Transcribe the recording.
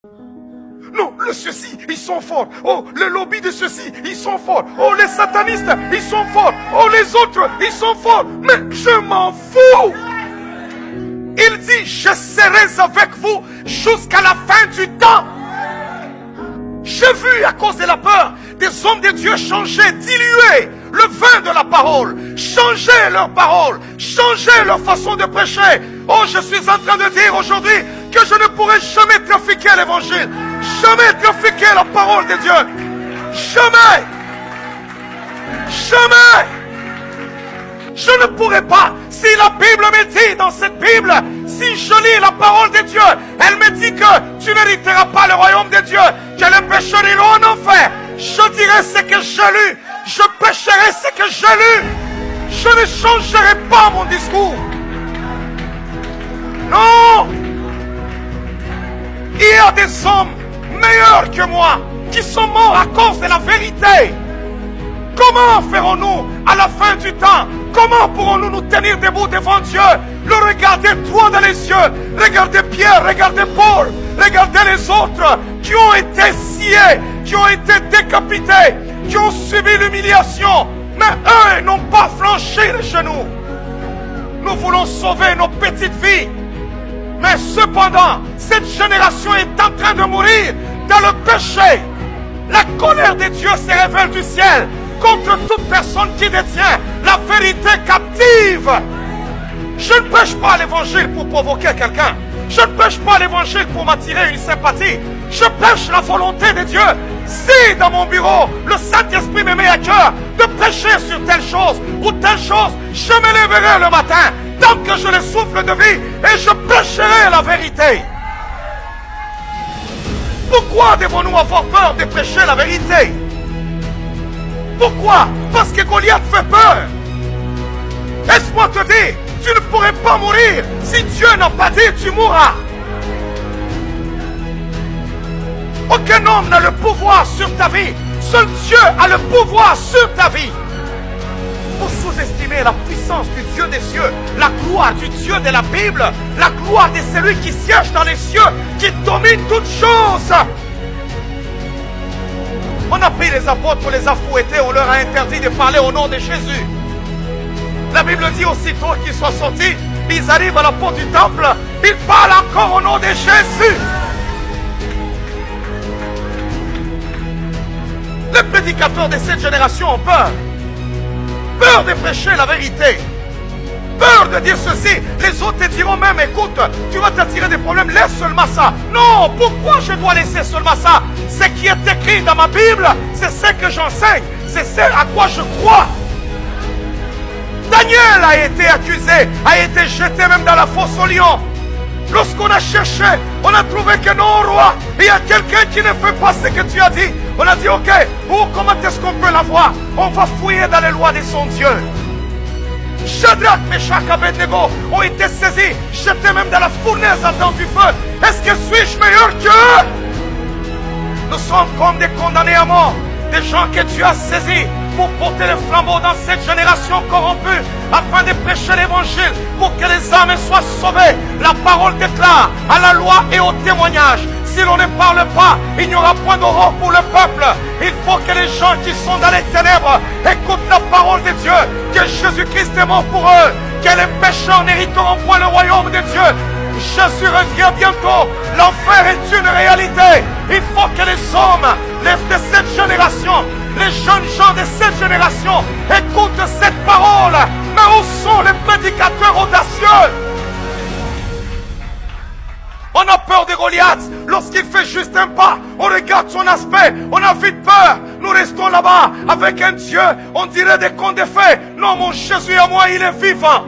Non, le ceci, ils sont forts. Oh, le lobby de ceci, ils sont forts. Oh, les satanistes, ils sont forts. Oh, les autres, ils sont forts. Mais je m'en fous. Il dit, je serai avec vous jusqu'à la fin du temps. J'ai vu, à cause de la peur, des hommes de Dieu changer, diluer le vin de la parole, changer leur parole, changer leur façon de prêcher. Oh, je suis en train de dire aujourd'hui que je ne pourrai jamais trafiquer l'évangile, jamais trafiquer la parole de Dieu. Jamais. Jamais. Je ne pourrai pas. Si la Bible me dit dans cette Bible, si je lis la parole de Dieu, elle me dit que tu n'hériteras pas le royaume de Dieu, que les pécheurs iront en enfer. Je dirai ce que j'ai lu, je prêcherai ce que j'ai lu. Je ne changerai pas mon discours. Non. Il y a des hommes meilleurs que moi qui sont morts à cause de la vérité. Comment ferons-nous à la fin du temps? Comment pourrons-nous nous tenir debout devant Dieu? Le regarder droit dans les yeux. Regardez Pierre, regardez Paul, regardez les autres qui ont été sciés, qui ont été décapités, qui ont subi l'humiliation. Mais eux n'ont pas flanché les genoux. Nous voulons sauver nos petites vies. Mais cependant, cette génération est en train de mourir dans le péché. La colère de Dieu se révèle du ciel contre toute personne qui détient la vérité captive. Je ne prêche pas l'évangile pour provoquer quelqu'un. Je ne prêche pas l'évangile pour m'attirer une sympathie. Je prêche la volonté de Dieu. Si dans mon bureau, le Saint-Esprit me met à cœur de prêcher sur telle chose ou telle chose, je me lèverai le matin tant que je le souffle de vie et je prêcherai la vérité. Pourquoi devons-nous avoir peur de prêcher la vérité? Pourquoi? Parce que Goliath fait peur. Laisse-moi te dire, tu ne pourrais pas mourir si Dieu n'a pas dit tu mourras. Aucun homme n'a le pouvoir sur ta vie. Seul Dieu a le pouvoir sur ta vie. Pour sous-estimer la puissance du Dieu des cieux, la gloire du Dieu de la Bible, la gloire de celui qui siège dans les cieux, qui domine toutes choses. On a pris les apôtres, on les a fouettés, on leur a interdit de parler au nom de Jésus. La Bible dit aussitôt qu'ils soient sortis, ils arrivent à la porte du temple, ils parlent encore au nom de Jésus. Les prédicateurs de cette génération ont peur. Peur de prêcher la vérité. Peur de dire ceci. Les autres te diront même, écoute, tu vas t'attirer des problèmes, laisse seulement ça. Non, pourquoi je dois laisser seulement ça? Ce qui est écrit dans ma Bible, c'est ce que j'enseigne. C'est ce à quoi je crois. Daniel a été accusé, a été jeté même dans la fosse au lion. Lorsqu'on a cherché, on a trouvé que non, roi, il y a quelqu'un qui ne fait pas ce que tu as dit. On a dit, ok, comment est-ce qu'on peut l'avoir? On va fouiller dans les lois de son Dieu. Shadrach, Meshach, Abednego ont été saisis, jetés même dans la fournaise ardente du feu. Est-ce que suis-je meilleur qu'eux? Nous sommes comme des condamnés à mort, des gens que Dieu a saisis pour porter le flambeau dans cette génération corrompue, afin de prêcher l'évangile, pour que les âmes soient sauvées. La parole déclare à la loi et au témoignage. Si l'on ne parle pas, il n'y aura point d'aurore pour le peuple. Il faut que les gens qui sont dans les ténèbres écoutent la parole de Dieu, que Jésus-Christ est mort pour eux, que les pécheurs n'hériteront point le royaume de Dieu. Jésus revient bientôt. L'enfer est une réalité. Il faut que les hommes de cette génération, les jeunes gens de cette génération écoutent cette parole. Mais où sont les prédicateurs audacieux? On a peur de Goliath. Lorsqu'il fait juste un pas, on regarde son aspect, on a vite peur. Nous restons là-bas avec un Dieu, on dirait des contes de fées. Non, mon Jésus à moi, il est vivant.